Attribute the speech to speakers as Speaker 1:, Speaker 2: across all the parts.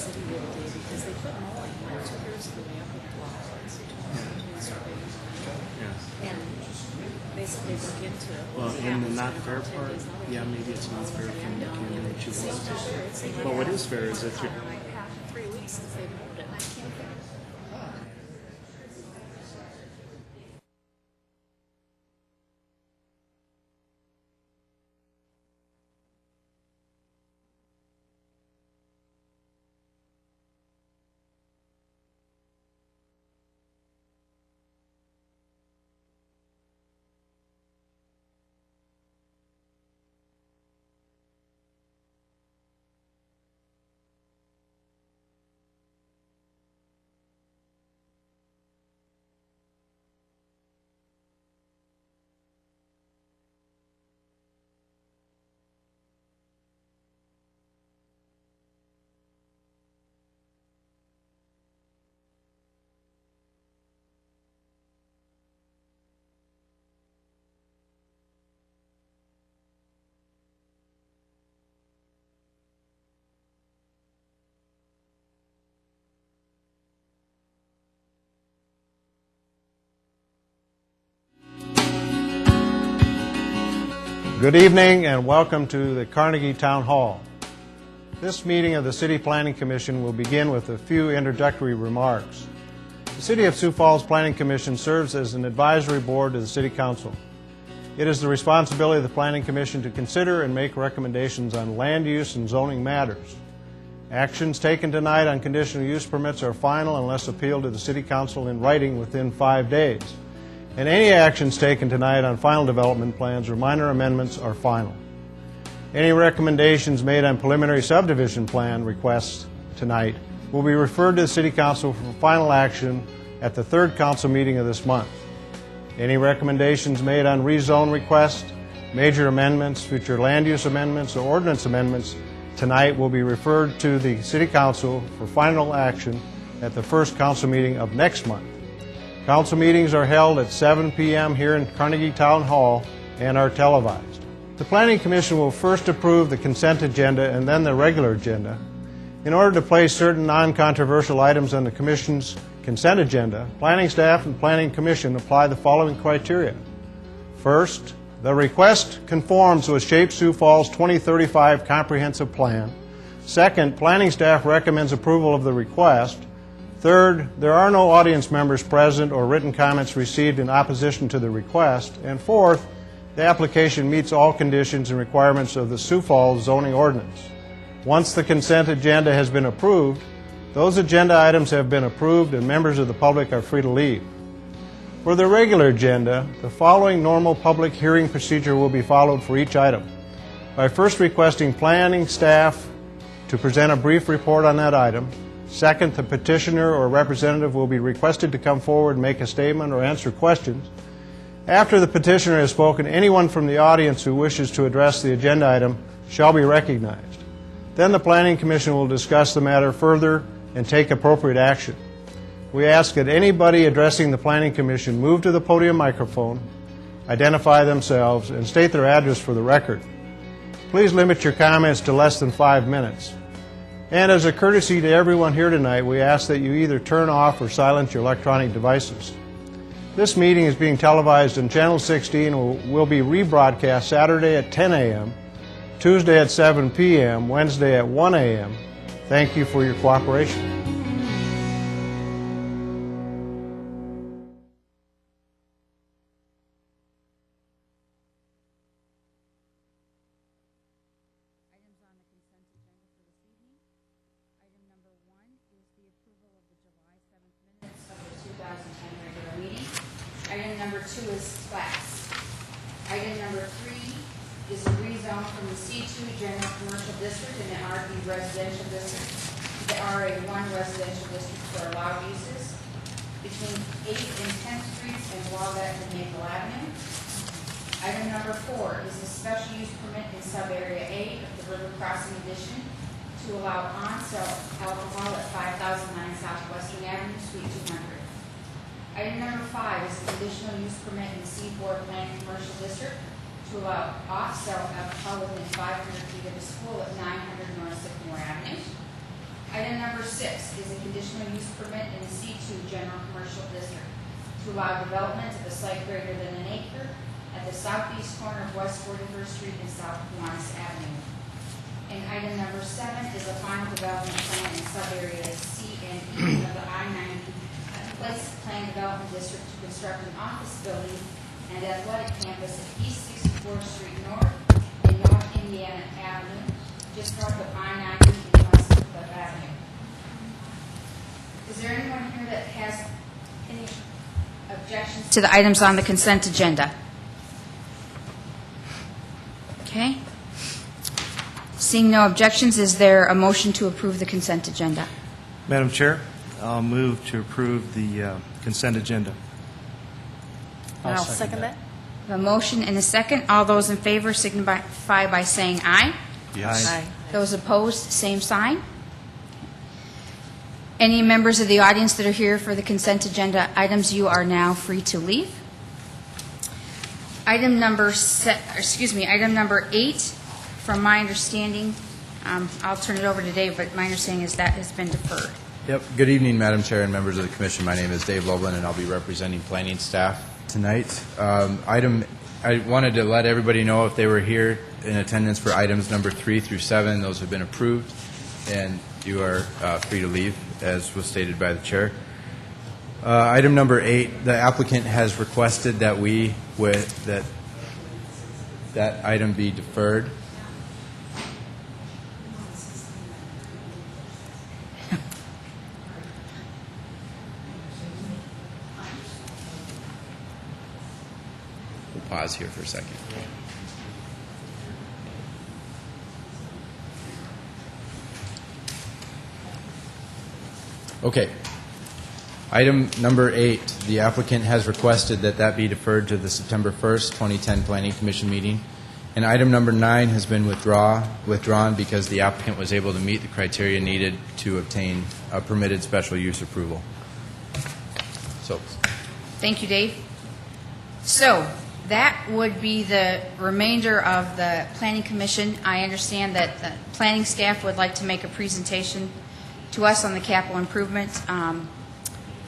Speaker 1: city the other day because they put mowing like 2/3 of the way up in the block. And they said they look into it.
Speaker 2: Well, in the not fair part, yeah, maybe it's not fair from the candidate that you want to. Well, what is fair is if you're.
Speaker 1: 3 weeks since they moved it. I can't figure it.
Speaker 3: Good evening and welcome to the Carnegie Town Hall. This meeting of the City Planning Commission will begin with a few introductory remarks. The City of Sioux Falls Planning Commission serves as an advisory board to the City Council. It is the responsibility of the Planning Commission to consider and make recommendations on land use and zoning matters. Actions taken tonight on conditional use permits are final unless appealed to the City Council in writing within 5 days. And any actions taken tonight on final development plans or minor amendments are final. Any recommendations made on preliminary subdivision plan requests tonight will be referred to the City Council for final action at the third council meeting of this month. Any recommendations made on rezone requests, major amendments, future land use amendments, or ordinance amendments tonight will be referred to the City Council for final action at the first council meeting of next month. Council meetings are held at 7 p.m. here in Carnegie Town Hall and are televised. The Planning Commission will first approve the consent agenda and then the regular agenda. In order to place certain non-controversial items on the Commission's consent agenda, Planning staff and Planning Commission apply the following criteria. First, the request conforms with Shape Sioux Falls 2035 Comprehensive Plan. Second, Planning staff recommends approval of the request. Third, there are no audience members present or written comments received in opposition to the request. And fourth, the application meets all conditions and requirements of the Sioux Falls zoning ordinance. Once the consent agenda has been approved, those agenda items have been approved and members of the public are free to leave. For the regular agenda, the following normal public hearing procedure will be followed for each item. By first requesting planning staff to present a brief report on that item. Second, the petitioner or representative will be requested to come forward and make a statement or answer questions. After the petitioner has spoken, anyone from the audience who wishes to address the agenda item shall be recognized. Then the Planning Commission will discuss the matter further and take appropriate action. We ask that anybody addressing the Planning Commission move to the podium microphone, identify themselves, and state their address for the record. Please limit your comments to less than 5 minutes. And as a courtesy to everyone here tonight, we ask that you either turn off or silence your electronic devices. This meeting is being televised on Channel 16 and will be rebroadcast Saturday at 10 a.m., Tuesday at 7 p.m., Wednesday at 1 a.m. Thank you for your cooperation.
Speaker 4: Item number 2 is class. Item number 3 is a rezone from the C2 General Commercial District and the RB Residential District to the RA1 Residential District for allowed uses between 8th and 10th Streets and Walnut and Maple Avenue. Item number 4 is a special use permit in sub-area A of the River Crossing Addition to allow on-sale alcohol at 5009 Southwestern Avenue, Suite 200. Item number 5 is a conditional use permit in the C4 Planned Commercial District to allow off-sale alcohol within 500 feet of the school at 900 North Sycamore Avenue. Item number 6 is a conditional use permit in the C2 General Commercial District to allow development of a site greater than an acre at the southeast corner of West 41st Street and South Kiwanis Avenue. And item number 7 is a final development plan in subareas C and E of the I-90 Place Plan Development District to construct an office building and athletic campus at East 64th Street North and North Indiana Avenue, just north of I-90 and west of Cliff Avenue. Is there anyone here that has any objections to the items on the consent agenda? Okay. Seeing no objections, is there a motion to approve the consent agenda?
Speaker 5: Madam Chair, I'll move to approve the consent agenda.
Speaker 1: And I'll second that.
Speaker 4: A motion and a second. All those in favor signify by saying aye.
Speaker 5: Yes.
Speaker 1: Aye.
Speaker 4: Those opposed, same sign. Any members of the audience that are here for the consent agenda items, you are now free to leave. Item number 8, from my understanding, I'll turn it over to Dave, but my understanding is that has been deferred.
Speaker 6: Yep. Good evening, Madam Chair and members of the Commission. My name is Dave Loveland, and I'll be representing planning staff tonight. I wanted to let everybody know if they were here in attendance for items number 3 through 7. Those have been approved, and you are free to leave, as was stated by the Chair. Item number 8, the applicant has requested that that item be deferred. We'll pause here for a second. Okay. Item number 8, the applicant has requested that be deferred to the September 1st, 2010 Planning Commission meeting. And item number 9 has been withdrawn because the applicant was able to meet the criteria needed to obtain a permitted special use approval. So,
Speaker 4: Thank you, Dave. So that would be the remainder of the Planning Commission. I understand that the planning staff would like to make a presentation to us on the capital improvement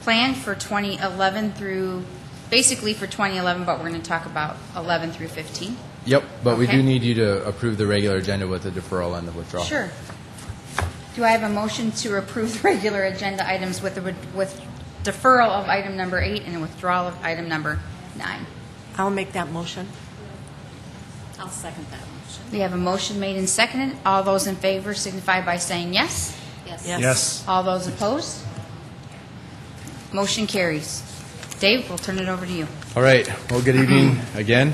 Speaker 4: plan for 2011 through, basically for 2011, but we're going to talk about 11 through 15.
Speaker 6: yep, but we
Speaker 4: Okay.
Speaker 6: do need you to approve the regular agenda with the deferral and the withdrawal.
Speaker 4: Sure. Do I have a motion to approve the regular agenda items with deferral of item number 8 and a withdrawal of item number 9?
Speaker 1: I'll make that motion. I'll second that motion.
Speaker 4: We have a motion made and seconded. All those in favor signify by saying yes.
Speaker 1: Yes.
Speaker 5: Yes.
Speaker 4: All those opposed? Motion carries. Dave, we'll turn it over to you.
Speaker 6: All right. Well, good evening again.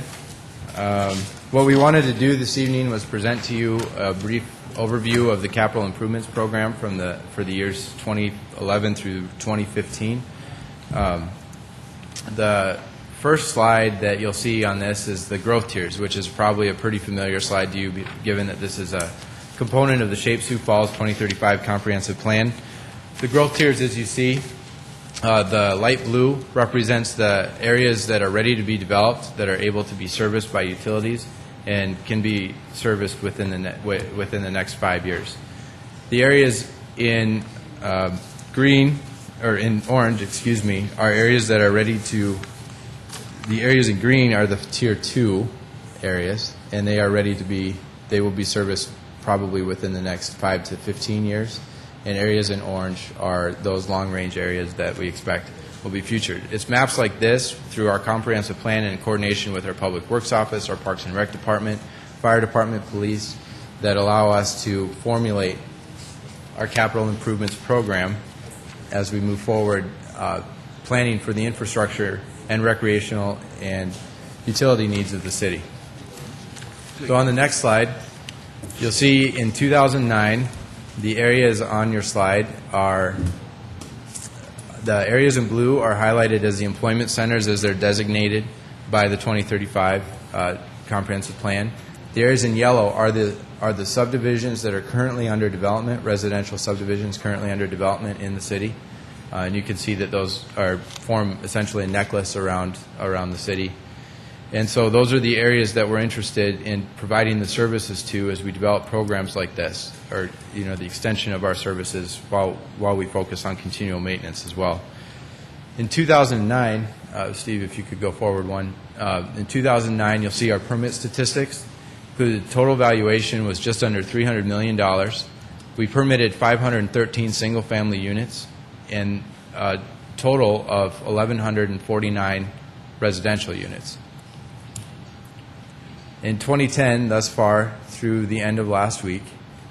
Speaker 6: What we wanted to do this evening was present to you a brief overview of the capital improvements program for the years 2011 through 2015. The first slide that you'll see on this is the growth tiers, which is probably a pretty familiar slide to you, given that this is a component of the Shape Sioux Falls 2035 comprehensive plan. The growth tiers, as you see, the light blue represents the areas that are ready to be developed, that are able to be serviced by utilities, and can be serviced within the next 5 years. The areas in green, or in orange, are areas that are ready to. The areas in green are the tier 2 areas, and they are ready to be. They will be serviced probably within the next 5 to 15 years. And areas in orange are those long-range areas that we expect will be featured. It's maps like this through our comprehensive plan in coordination with our Public Works Office, our Parks and Rec Department, Fire Department, Police, that allow us to formulate our capital improvements program as we move forward, planning for the infrastructure and recreational and utility needs of the city. So on the next slide, you'll see in 2009, the areas on your slide are, the areas in blue are highlighted as the employment centers as they're designated by the 2035 comprehensive plan. The areas in yellow are the subdivisions that are currently under development, residential subdivisions currently under development in the city. And you can see that those form essentially a necklace around the city. And so those are the areas that we're interested in providing the services to as we develop programs like this, or the extension of our services while we focus on continual maintenance as well. In 2009, Steve, if you could go forward one. In 2009, you'll see our permit statistics. The total valuation was just under $300 million. We permitted 513 single-family units and a total of 1,149 residential units. In 2010, thus far, through the end of last week,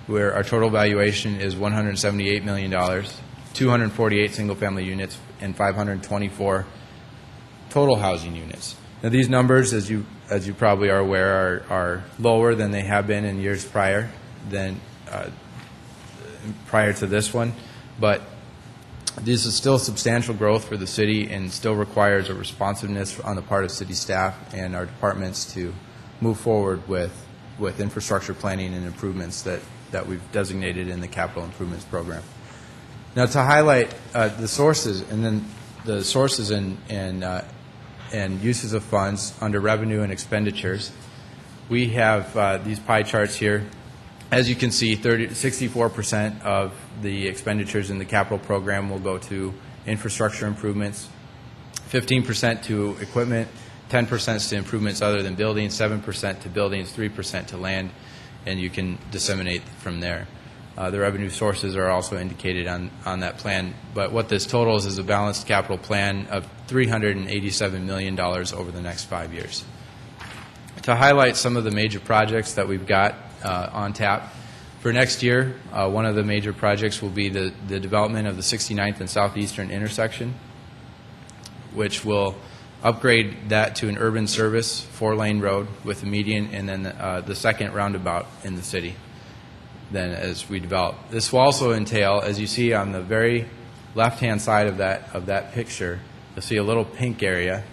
Speaker 6: where our total valuation is $178 million, 248 single-family units, and 524 total housing units. Now, these numbers, as you probably are aware, are lower than they have been in years prior to this one, but this is still substantial growth for the city and still requires a responsiveness on the part of city staff and our departments to move forward with infrastructure planning and improvements that we've designated in the capital improvements program. Now, to highlight the sources and uses of funds under revenue and expenditures, we have these pie charts here. As you can see, 64% of the expenditures in the capital program will go to infrastructure improvements, 15% to equipment, 10% to improvements other than buildings, 7% to buildings, 3% to land, and you can disseminate from there. The revenue sources are also indicated on that plan, but what this totals is a balanced capital plan of $387 million over the next 5 years. To highlight some of the major projects that we've got on tap, for next year, one of the major projects will be the development of the 69th and Southeastern intersection, which will upgrade that to an urban service 4-lane road with a median and then the second roundabout in the city then as we develop. This will also entail, as you see on the very left-hand side of that picture, you'll see a little pink area.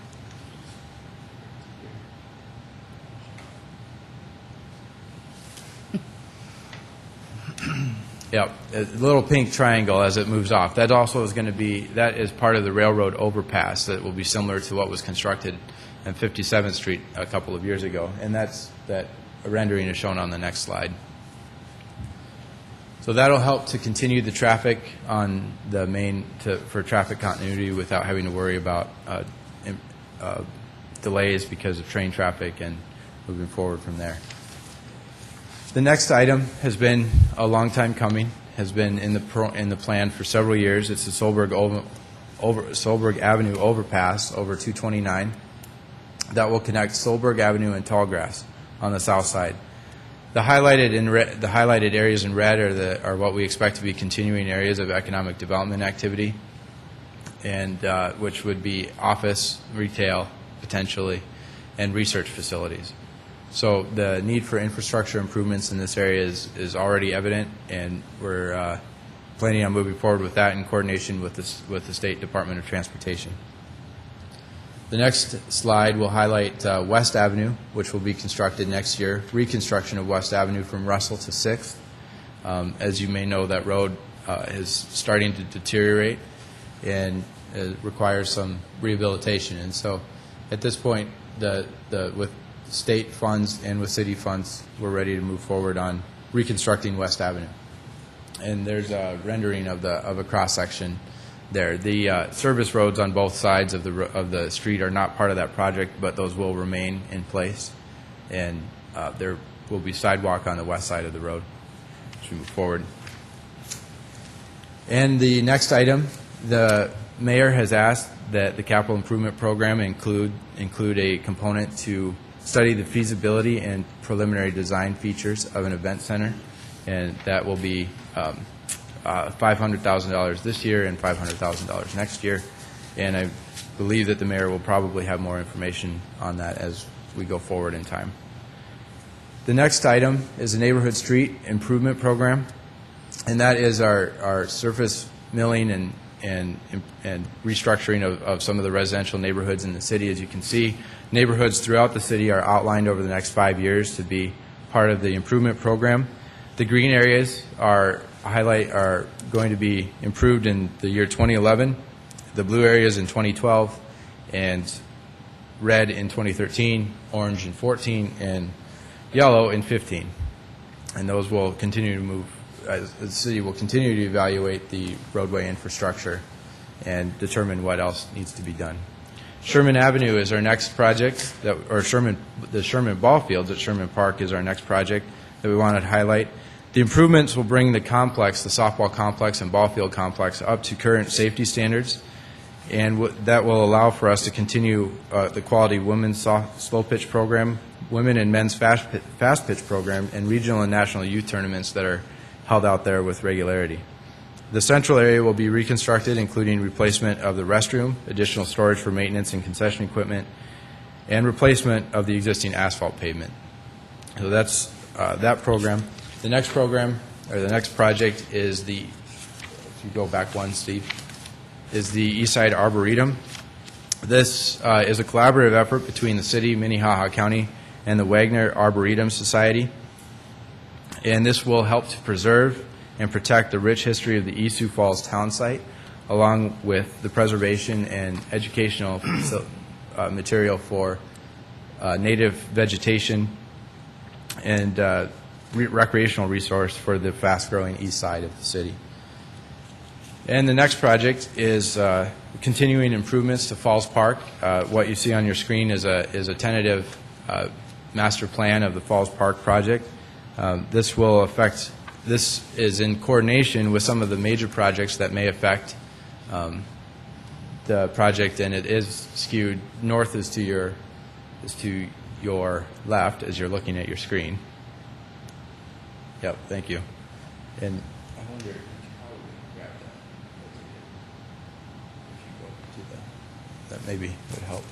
Speaker 6: Yep, a little pink triangle as it moves off. That also is going to be, that is part of the railroad overpass that will be similar to what was constructed on 57th Street a couple of years ago. And that rendering is shown on the next slide. So that'll help to continue the traffic on the main for traffic continuity without having to worry about delays because of train traffic and moving forward from there. The next item has been a long time coming, has been in the plan for several years. It's the Solberg Avenue overpass over 229 that will connect Solberg Avenue and Tallgrass on the south side. The highlighted areas in red are what we expect to be continuing areas of economic development activity, and which would be office, retail, potentially, and research facilities. So the need for infrastructure improvements in this area is already evident, and we're planning on moving forward with that in coordination with the State Department of Transportation. The next slide will highlight West Avenue, which will be constructed next year, reconstruction of West Avenue from Russell to 6th. As you may know, that road is starting to deteriorate and requires some rehabilitation. And so at this point, with state funds and with city funds, we're ready to move forward on reconstructing West Avenue. And there's a rendering of a cross section there. The service roads on both sides of the street are not part of that project, but those will remain in place, and there will be sidewalk on the west side of the road as we move forward. And the next item, the mayor has asked that the capital improvement program include a component to study the feasibility and preliminary design features of an event center, and that will be $500,000 this year and $500,000 next year. And I believe that the mayor will probably have more information on that as we go forward in time. The next item is a neighborhood street improvement program, and that is our surface milling and restructuring of some of the residential neighborhoods in the city. As you can see, neighborhoods throughout the city are outlined over the next 5 years to be part of the improvement program. The green areas are going to be improved in the year 2011, the blue areas in 2012, and red in 2013, orange in 14, and yellow in 15. And those will continue to move, as the city will continue to evaluate the roadway infrastructure and determine what else needs to be done. Sherman Avenue is our next project, the Sherman ball fields at Sherman Park is our next project that we wanted to highlight. The improvements will bring the complex, the softball complex and ball field complex, up to current safety standards, and that will allow for us to continue the quality women's slow pitch program, women and men's fast pitch program, and regional and national youth tournaments that are held out there with regularity. The central area will be reconstructed, including replacement of the restroom, additional storage for maintenance and concession equipment, and replacement of the existing asphalt pavement. So that's that program. The next program, or the next project, is the, if you go back one, Steve, is the East Side Arboretum. This is a collaborative effort between the city, Minnehaha County, and the Wagner Arboretum Society. And this will help to preserve and protect the rich history of the East Sioux Falls town site, along with the preservation and educational material for native vegetation and recreational resource for the fast-growing east side of the city. And the next project is continuing improvements to Falls Park. What you see on your screen is a tentative master plan of the Falls Park project. This is in coordination with some of the major projects that may affect the project, and it is skewed north is to your left as you're looking at your screen. Yep, thank you. And I wonder how we can grab that. If you go to that maybe would help.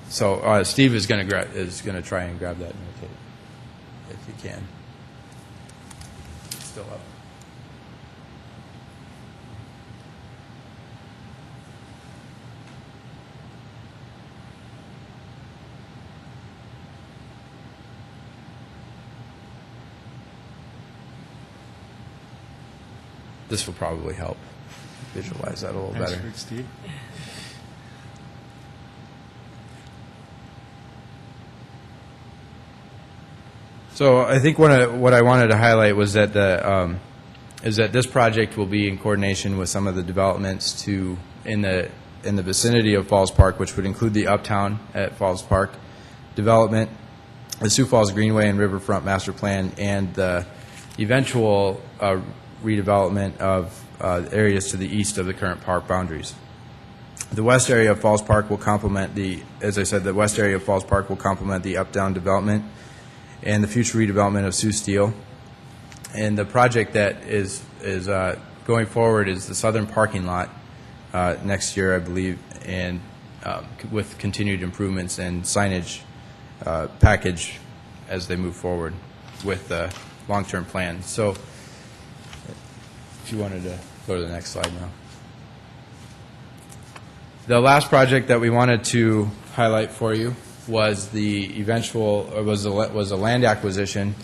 Speaker 6: So Steve is going to try and grab that and rotate it, if you can. It's still up. This will probably help visualize that a little better.
Speaker 2: Thanks, Steve.
Speaker 6: So I think what I wanted to highlight was that this project will be in coordination with some of the developments in the vicinity of Falls Park, which would include the Uptown at Falls Park development, the Sioux Falls Greenway and Riverfront Master Plan, and the eventual redevelopment of areas to the east of the current park boundaries. The west area of Falls Park will complement the Uptown development and the future redevelopment of Sioux Steel. And the project that is going forward is the southern parking lot next year, I believe, and with continued improvements and signage package as they move forward with the long-term plan. So if you wanted to go to the next slide now. The last project that we wanted to highlight for you was a land acquisition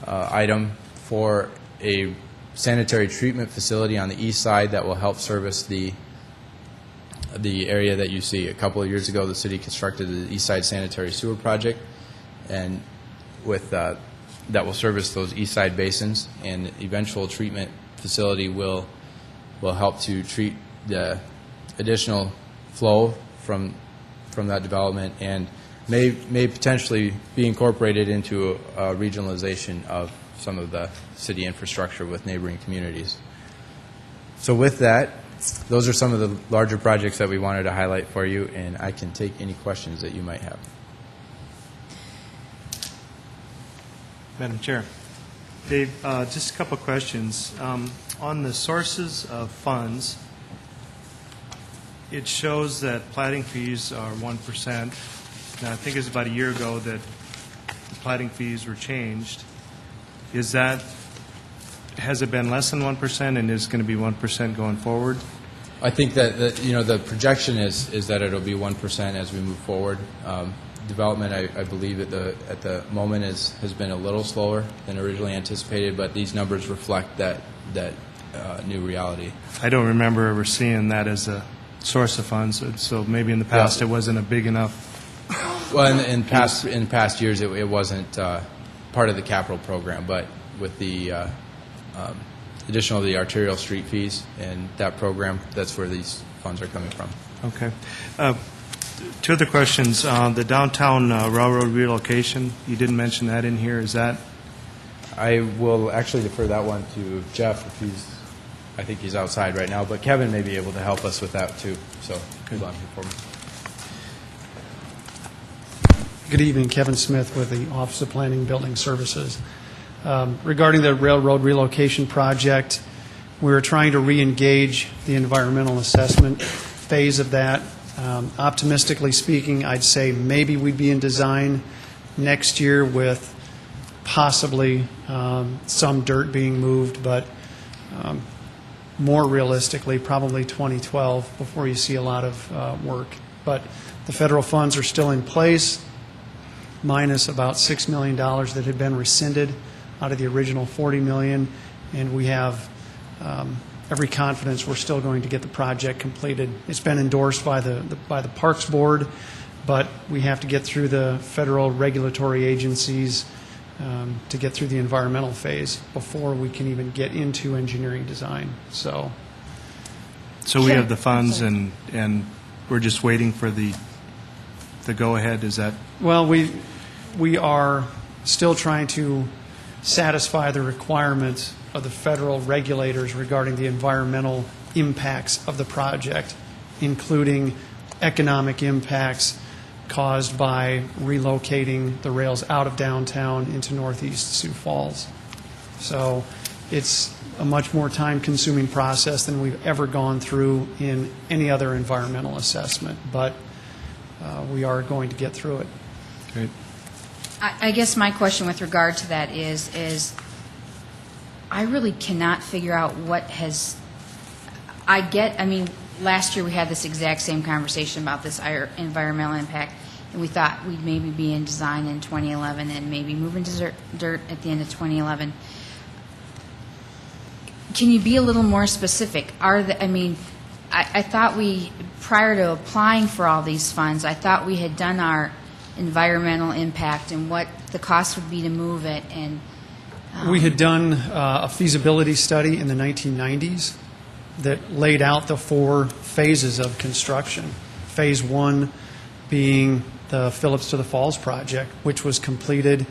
Speaker 6: item for a sanitary treatment facility on the east side that will help service the area that you see. A couple of years ago, the city constructed the East Side Sanitary Sewer Project, and that will service those east side basins. And eventual treatment facility will help to treat the additional flow from that development, and may potentially be incorporated into a regionalization of some of the city infrastructure with neighboring communities. So with that, those are some of the larger projects that we wanted to highlight for you, and I can take any questions that you might have.
Speaker 5: Madam Chair. Dave, just a couple questions. On the sources of funds, it shows that plating fees are 1%. Now, I think it was about a year ago that the plating fees were changed. Has it been less than 1%, and is going to be 1% going forward?
Speaker 6: I think that the projection is that it'll be 1% as we move forward. Development, I believe, at the moment has been a little slower than originally anticipated, but these numbers reflect that new reality.
Speaker 5: I don't remember ever seeing that as a source of funds, so maybe in the past it wasn't a big enough.
Speaker 6: Well, in past years, it wasn't part of the capital program, but with the addition of the arterial street fees and that program, that's where these funds are coming from.
Speaker 5: Okay. Two other questions. The downtown railroad relocation, you didn't mention that in here. Is that?
Speaker 6: I will actually defer that one to Jeff if I think he's outside right now, but Kevin may be able to help us with that too. So hold on here for me.
Speaker 7: Good evening, Kevin Smith with the Office of Planning and Building Services. Regarding the railroad relocation project, we're trying to re-engage the environmental assessment phase of that. Optimistically speaking, I'd say maybe we'd be in design next year with possibly some dirt being moved, but more realistically, probably 2012 before you see a lot of work. But the federal funds are still in place, minus about $6 million that had been rescinded out of the original $40 million, and we have every confidence we're still going to get the project completed. It's been endorsed by the Parks Board, but we have to get through the federal regulatory agencies to get through the environmental phase before we can even get into engineering design. So
Speaker 5: we have the funds, and we're just waiting for the go-ahead. Is that?
Speaker 7: Well, we are still trying to satisfy the requirements of the federal regulators regarding the environmental impacts of the project, including economic impacts caused by relocating the rails out of downtown into northeast Sioux Falls. So it's a much more time-consuming process than we've ever gone through in any other environmental assessment, but we are going to get through it.
Speaker 5: Great.
Speaker 4: I guess my question with regard to that is I really cannot figure out what has, I mean, last year we had this exact same conversation about this environmental impact, and we thought we'd maybe be in design in 2011 and maybe move into dirt at the end of 2011. Can you be a little more specific? I thought prior to applying for all these funds, I thought we had done our environmental impact and what the cost would be to move it. And
Speaker 7: we had done a feasibility study in the 1990s that laid out the 4 phases of construction. Phase 1 being the Phillips to the Falls project, which was completed.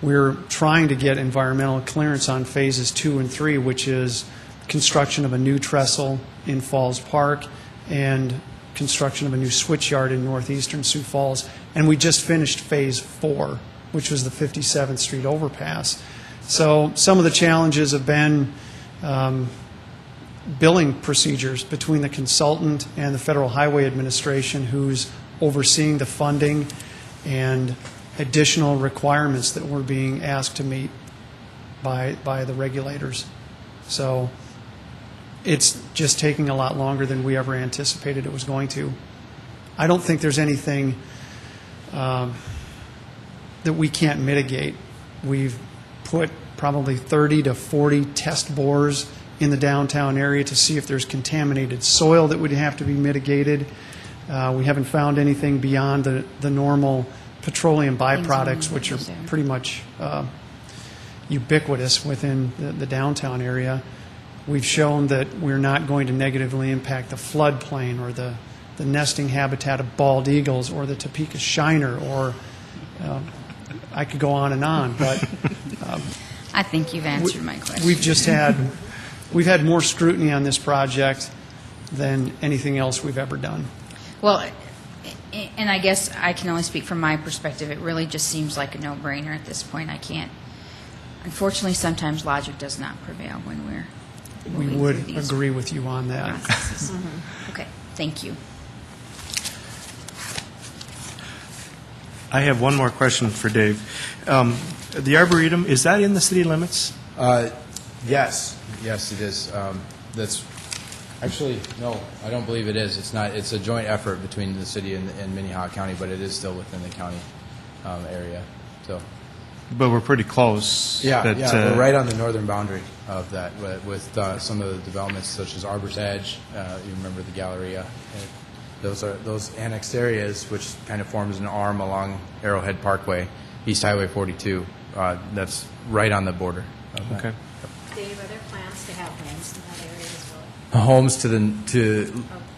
Speaker 7: We're trying to get environmental clearance on phases 2 and 3, which is construction of a new trestle in Falls Park and construction of a new switch yard in northeastern Sioux Falls. And we just finished phase 4, which was the 57th Street overpass. So some of the challenges have been billing procedures between the consultant and the Federal Highway Administration, who's overseeing the funding, and additional requirements that we're being asked to meet by the regulators. So it's just taking a lot longer than we ever anticipated it was going to. I don't think there's anything that we can't mitigate. We've put probably 30 to 40 test bores in the downtown area to see if there's contaminated soil that would have to be mitigated. We haven't found anything beyond the normal petroleum byproducts, which are pretty much ubiquitous within the downtown area. We've shown that we're not going to negatively impact the floodplain or the nesting habitat of bald eagles or the Topeka shiner, or I could go on and on, but
Speaker 4: I think you've answered my question.
Speaker 7: We've had more scrutiny on this project than anything else we've ever done.
Speaker 4: Well, and I guess I can only speak from my perspective. It really just seems like a no-brainer at this point. I can't. Unfortunately, sometimes logic does not prevail when we're
Speaker 7: We
Speaker 4: moving
Speaker 7: would
Speaker 4: through these
Speaker 7: agree with you on that.
Speaker 4: processes. Okay, thank you.
Speaker 5: I have one more question for Dave. The Arboretum, is that in the city limits?
Speaker 6: Yes, it is. That's actually, no, I don't believe it is. It's not. It's a joint effort between the city and Minnehaha County, but it is still within the county area. So,
Speaker 5: But we're pretty close.
Speaker 6: Yeah,
Speaker 5: but,
Speaker 6: yeah, we're right on the northern boundary of that with some of the developments such as Arbor's Edge. You remember the Galleria. Those are those annexed areas, which kind of forms an arm along Arrowhead Parkway, East Highway 42. That's right on the border. Of that.
Speaker 5: Okay.
Speaker 1: Dave, are there plans to have homes in that area as well?
Speaker 6: Homes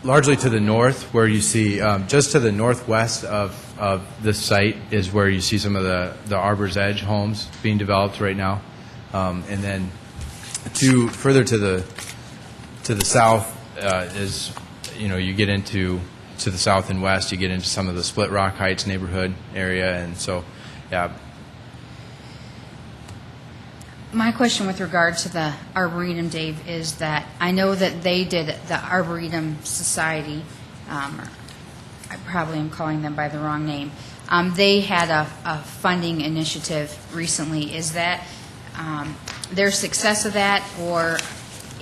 Speaker 6: largely to the north, where you see just to the northwest of this site is where you see some of the Arbor's Edge homes being developed right now, and then further to the south is you get into to the south and west, you get into some of the Split Rock Heights neighborhood area, and so yeah.
Speaker 4: My question with regard to the Arboretum, Dave, is that I know that they did the Arboretum Society, I probably am calling them by the wrong name. They had a funding initiative recently. Is that their success of that, or,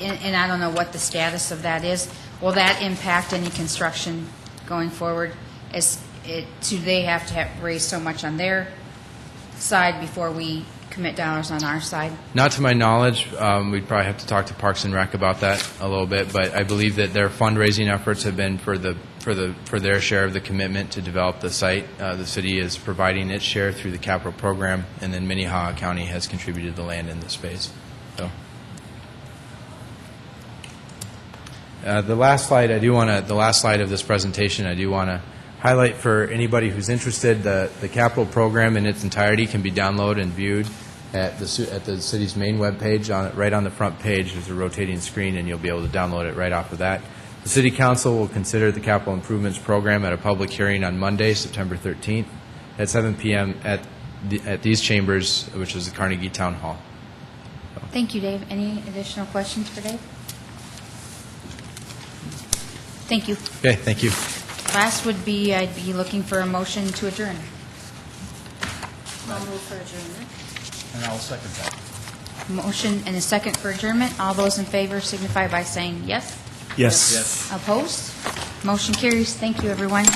Speaker 4: and I don't know what the status of that is, will that impact any construction going forward? Do they have to raise so much on their side before we commit dollars on our side?
Speaker 6: Not to my knowledge. We'd probably have to talk to Parks and Rec about that a little bit, but I believe that their fundraising efforts have been for their share of the commitment to develop the site. The city is providing its share through the capital program, and then Minnehaha County has contributed the land in the space. So, the last slide of this presentation, I do want to highlight for anybody who's interested. The capital program in its entirety can be downloaded and viewed at the city's main webpage. Right on the front page, there's a rotating screen, and you'll be able to download it right off of that. The City Council will consider the capital improvements program at a public hearing on Monday, September 13th, at 7 p.m. at these chambers, which is the Carnegie Town Hall.
Speaker 4: Thank you, Dave. Any additional questions for Dave? Thank you.
Speaker 6: Okay, thank you.
Speaker 4: Last would be, I'd be looking for a motion to adjourn.
Speaker 1: I'll move for adjournment.
Speaker 2: And I'll second that.
Speaker 4: Motion and a second for adjournment. All those in favor signify by saying yes.
Speaker 5: Yes.
Speaker 4: Opposed? Motion carries. Thank you, everyone.